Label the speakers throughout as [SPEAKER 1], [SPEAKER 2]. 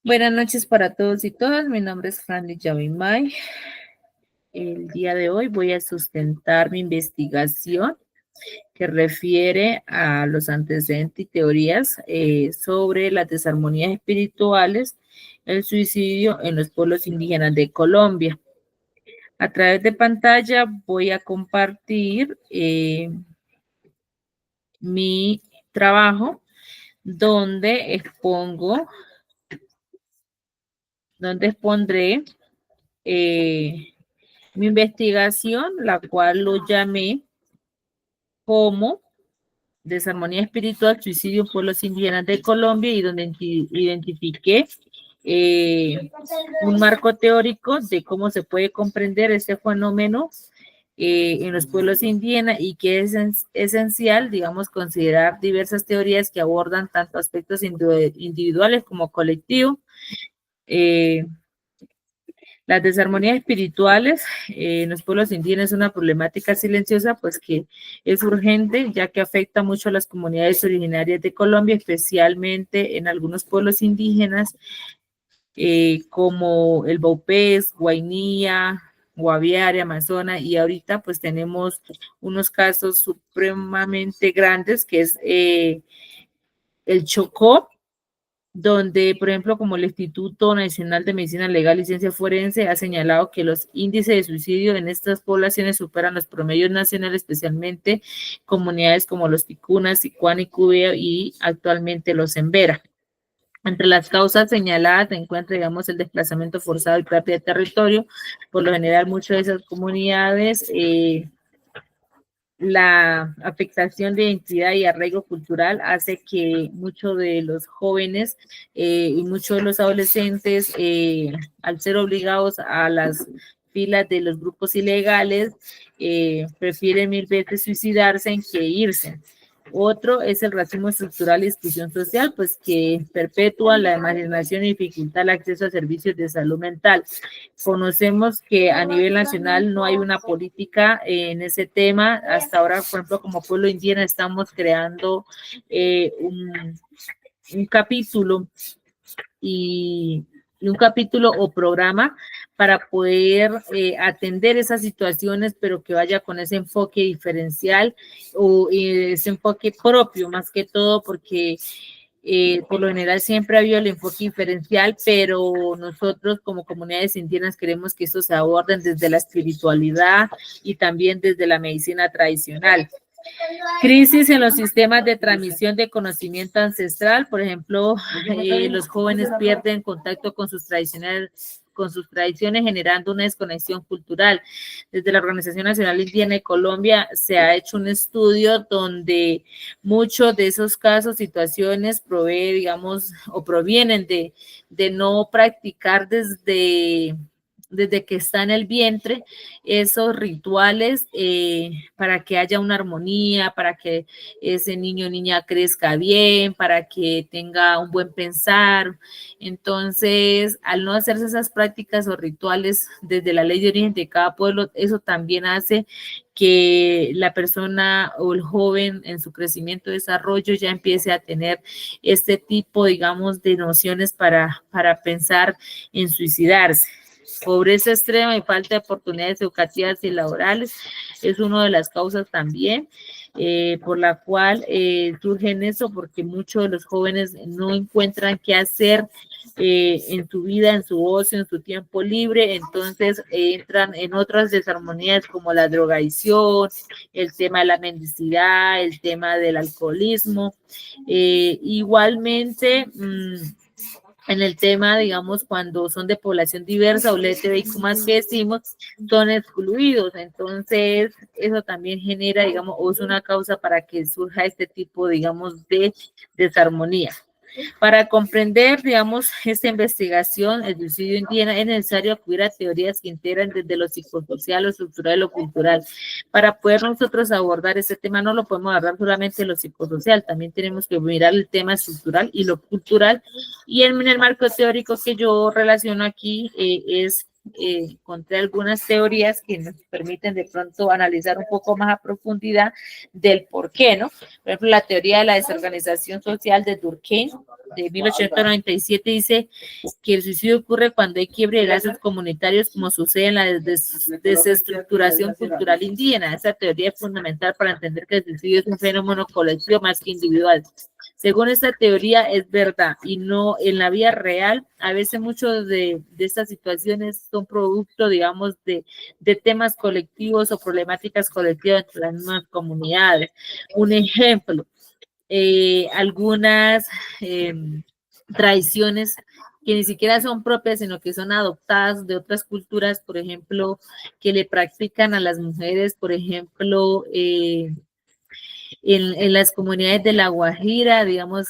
[SPEAKER 1] Buenas noches para todos y todas. Mi nombre es Franny Yavimay. El día de hoy voy a sustentar mi investigación que refiere a los antecedentes y teorías sobre las desarmonías espirituales, el suicidio en los pueblos indígenas de Colombia. A través de pantalla voy a compartir mi trabajo donde expondré mi investigación, la cual lo llamé como Desarmonía Espiritual, Suicidio en Pueblos Indígenas de Colombia, y donde identifiqué un marco teórico de cómo se puede comprender este fenómeno en los pueblos indígenas, y que es esencial, digamos, considerar diversas teorías que abordan tanto aspectos individuales como colectivos. Las desarmonías espirituales en los pueblos indígenas es una problemática silenciosa, pues que es urgente, ya que afecta mucho a las comunidades originarias de Colombia, especialmente en algunos pueblos indígenas, como el Baupés, Guainía, Guaviare, Amazonas, y ahorita pues tenemos unos casos supremamente grandes, que es el Chocó, donde, por ejemplo, como el Instituto Nacional de Medicina Legal y Ciencia Forense ha señalado que los índices de suicidio en estas poblaciones superan los promedios nacionales, especialmente comunidades como los Ticunas, Sicuán y Cubeo, y actualmente los Embera. Entre las causas señaladas se encuentra, digamos, el desplazamiento forzado y pérdida de territorio. Por lo general, muchas de esas comunidades la afectación de identidad y arraigo cultural hace que muchos de los jóvenes y muchos de los adolescentes, al ser obligados a las filas de los grupos ilegales, prefieren mil veces suicidarse en que irse. Otro es el racismo estructural y exclusión social, pues que perpetúa la marginación y dificulta el acceso a servicios de salud mental. Conocemos que a nivel nacional no hay una política en ese tema. Hasta ahora, por ejemplo, como pueblo indígena estamos creando un capítulo y un capítulo o programa para poder atender esas situaciones, pero que vaya con ese enfoque diferencial o ese enfoque propio, más que todo, porque por lo general siempre ha habido el enfoque diferencial, pero nosotros como comunidades indígenas queremos que esto se aborden desde la espiritualidad y también desde la medicina tradicional. Crisis en los sistemas de transmisión de conocimiento ancestral. Por ejemplo, los jóvenes pierden contacto con sus tradiciones, generando una desconexión cultural. Desde la Organización Nacional Indígena de Colombia se ha hecho un estudio donde muchos de esos casos, situaciones, digamos, o provienen de no practicar desde que está en el vientre esos rituales para que haya una armonía, para que ese niño o niña crezca bien, para que tenga un buen pensar. Entonces, al no hacerse esas prácticas o rituales desde la ley de origen de cada pueblo, eso también hace que la persona o el joven en su crecimiento y desarrollo ya empiece a tener este tipo, digamos, de nociones para pensar en suicidarse. Pobreza extrema y falta de oportunidades educativas y laborales es una de las causas también por la cual surgen eso, porque muchos de los jóvenes no encuentran qué hacer en su vida, en su ocio, en su tiempo libre. Entonces entran en otras desarmonías como la drogadicción, el tema de la mendicidad, el tema del alcoholismo. Igualmente, en el tema, digamos, cuando son de población diversa o LGTBIQ más que decimos, son excluidos. Entonces, eso también genera, digamos, o es una causa para que surja este tipo, digamos, de desarmonía. Para comprender, digamos, esta investigación, el suicidio indígena, es necesario acudir a teorías que integran desde lo psicosocial, lo estructural y lo cultural. Para poder nosotros abordar este tema, no lo podemos abordar solamente lo psicosocial, también tenemos que mirar el tema estructural y lo cultural. Y en el marco teórico que yo relaciono aquí es encontré algunas teorías que nos permiten de pronto analizar un poco más a profundidad del por qué, ¿no? Por ejemplo, la teoría de la desorganización social de Durkheim, de 1897, dice que el suicidio ocurre cuando hay quiebre de lazos comunitarios, como sucede en la desestructuración cultural indígena. Esta teoría es fundamental para entender que el suicidio es un fenómeno colectivo más que individual. Según esta teoría es verdad y no en la vida real, a veces muchos de estas situaciones son producto, digamos, de temas colectivos o problemáticas colectivas entre las mismas comunidades. Un ejemplo, algunas tradiciones que ni siquiera son propias, sino que son adoptadas de otras culturas, por ejemplo, que le practican a las mujeres, por ejemplo, en las comunidades de La Guajira, digamos,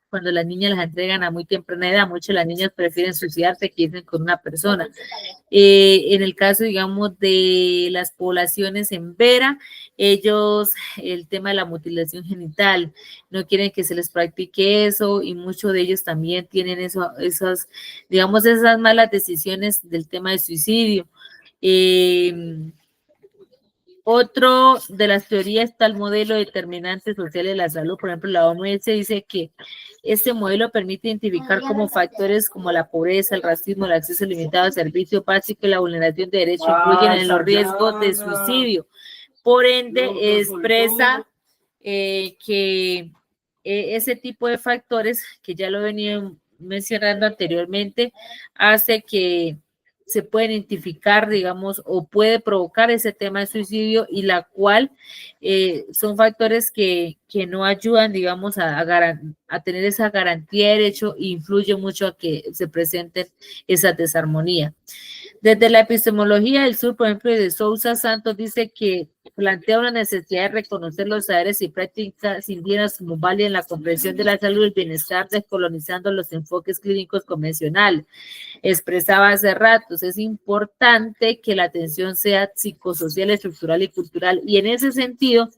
[SPEAKER 1] cuando las niñas las entregan a muy temprana edad, muchas de las niñas prefieren suicidarse que irse con una persona. En el caso, digamos, de las poblaciones en Vera, ellos, el tema de la mutilación genital, no quieren que se les practique eso y muchos de ellos también tienen esas, digamos, esas malas decisiones del tema del suicidio. Otro de las teorías está el modelo determinante social de la salud. Por ejemplo, la OMS dice que este modelo permite identificar como factores como la pobreza, el racismo, el acceso limitado a servicios básicos y la vulneración de derechos influyen en los riesgos de suicidio. Por ende, expresa que ese tipo de factores, que ya lo he venido mencionando anteriormente, hace que se puede identificar, digamos, o puede provocar ese tema de suicidio y la cual son factores que no ayudan, digamos, a tener esa garantía de derecho e influye mucho a que se presenten esas desarmonías. Desde la epistemología del sur, por ejemplo, de Sousa Santos dice que plantea una necesidad de reconocer los saberes y prácticas indígenas como válidas en la comprensión de la salud y el bienestar, descolonizando los enfoques clínicos convencionales. Expresaba hace ratos, es importante que la atención sea psicosocial, estructural y cultural. Y en ese sentido,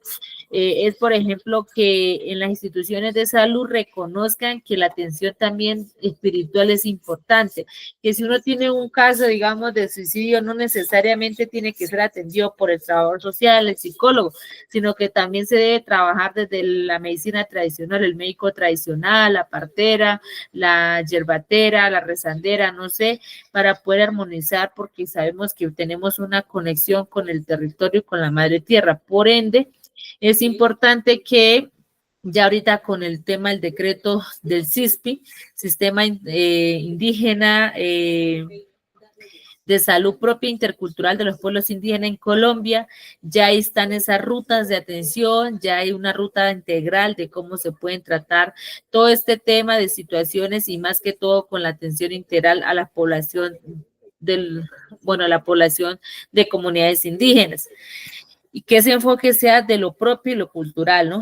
[SPEAKER 1] es, por ejemplo, que en las instituciones de salud reconozcan que la atención también espiritual es importante, que si uno tiene un caso, digamos, de suicidio, no necesariamente tiene que ser atendido por el trabajador social, el psicólogo, sino que también se debe trabajar desde la medicina tradicional, el médico tradicional, la partera, la yerbatera, la rezandera, no sé, para poder armonizar, porque sabemos que tenemos una conexión con el territorio y con la madre tierra. Por ende, es importante que ya ahorita con el tema del decreto del CISPI, Sistema Indígena de Salud Propia Intercultural de los Pueblos Indígenas en Colombia, ya están esas rutas de atención, ya hay una ruta integral de cómo se pueden tratar todo este tema de situaciones y más que todo con la atención integral a la población a la población de comunidades indígenas. Y que ese enfoque sea de lo propio y lo cultural, ¿no?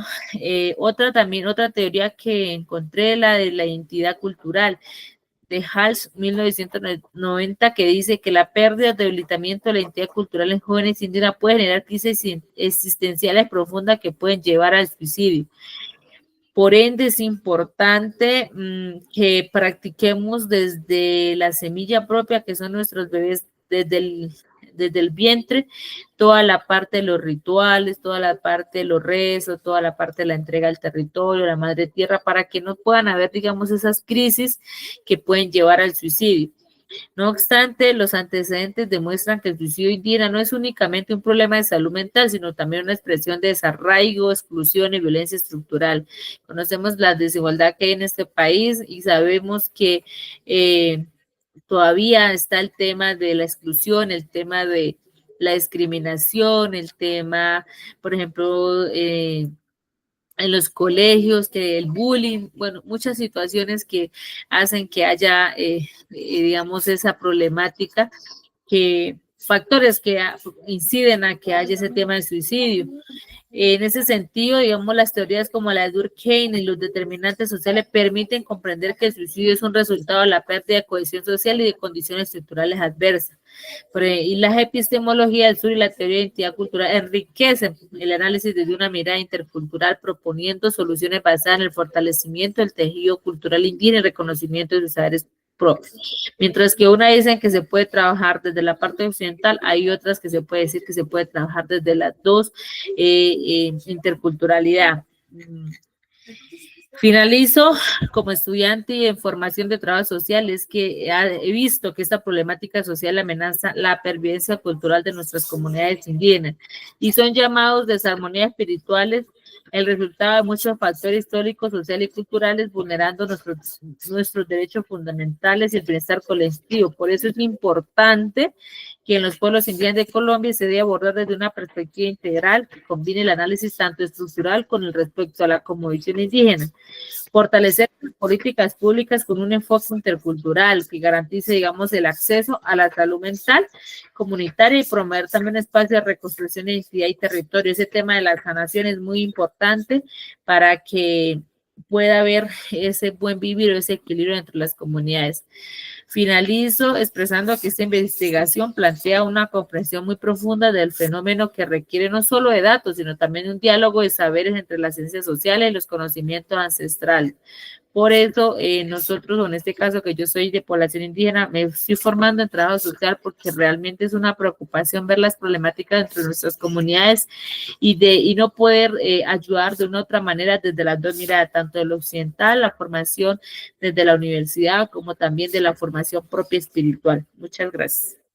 [SPEAKER 1] Otra teoría que encontré, la de la identidad cultural, de Hals, 1990, que dice que la pérdida o debilitamiento de la identidad cultural en jóvenes indígenas puede generar crisis existenciales profundas que pueden llevar al suicidio. Por ende, es importante que practiquemos desde la semilla propia, que son nuestros bebés, desde el vientre, toda la parte de los rituales, toda la parte de los rezos, toda la parte de la entrega al territorio, a la madre tierra, para que no puedan haber, digamos, esas crisis que pueden llevar al suicidio. No obstante, los antecedentes demuestran que el suicidio indígena no es únicamente un problema de salud mental, sino también una expresión de desarraigo, exclusión y violencia estructural. Conocemos la desigualdad que hay en este país y sabemos que todavía está el tema de la exclusión, el tema de la discriminación, el tema, por ejemplo, en los colegios, que el bullying, bueno, muchas situaciones que hacen que haya, digamos, esa problemática, factores que inciden a que haya ese tema de suicidio. En ese sentido, digamos, las teorías como la de Durkheim y los determinantes sociales permiten comprender que el suicidio es un resultado de la pérdida de cohesión social y de condiciones estructurales adversas. Y la epistemología del sur y la teoría de identidad cultural enriquecen el análisis desde una mirada intercultural, proponiendo soluciones basadas en el fortalecimiento del tejido cultural indígena y reconocimiento de sus saberes propio. Mientras que una dicen que se puede trabajar desde la parte occidental, hay otras que se puede decir que se puede trabajar desde las dos interculturalidad. Finalizo como estudiante en formación de trabajo social, es que he visto que esta problemática social amenaza la pervivencia cultural de nuestras comunidades indígenas y son llamados desarmonías espirituales el resultado de muchos factores históricos, sociales y culturales vulnerando nuestros derechos fundamentales y el bienestar colectivo. Por eso es importante que en los pueblos indígenas de Colombia se debe abordar desde una perspectiva integral que combine el análisis tanto estructural con el respecto a la cosmovisión indígena. Fortalecer políticas públicas con un enfoque intercultural que garantice, digamos, el acceso a la salud mental comunitaria y promover también espacios de reconstrucción de identidad y territorio. Ese tema de la sanación es muy importante para que pueda haber ese buen vivir o ese equilibrio entre las comunidades. Finalizo expresando que esta investigación plantea una comprensión muy profunda del fenómeno que requiere no solo de datos, sino también un diálogo de saberes entre las ciencias sociales y los conocimientos ancestrales. Por eso, nosotros, en este caso que yo soy de población indígena, me estoy formando en trabajo social porque realmente es una preocupación ver las problemáticas entre nuestras comunidades y no poder ayudar de una u otra manera desde las dos miradas, tanto de lo occidental, la formación desde la universidad, como también de la formación propia espiritual. Muchas gracias.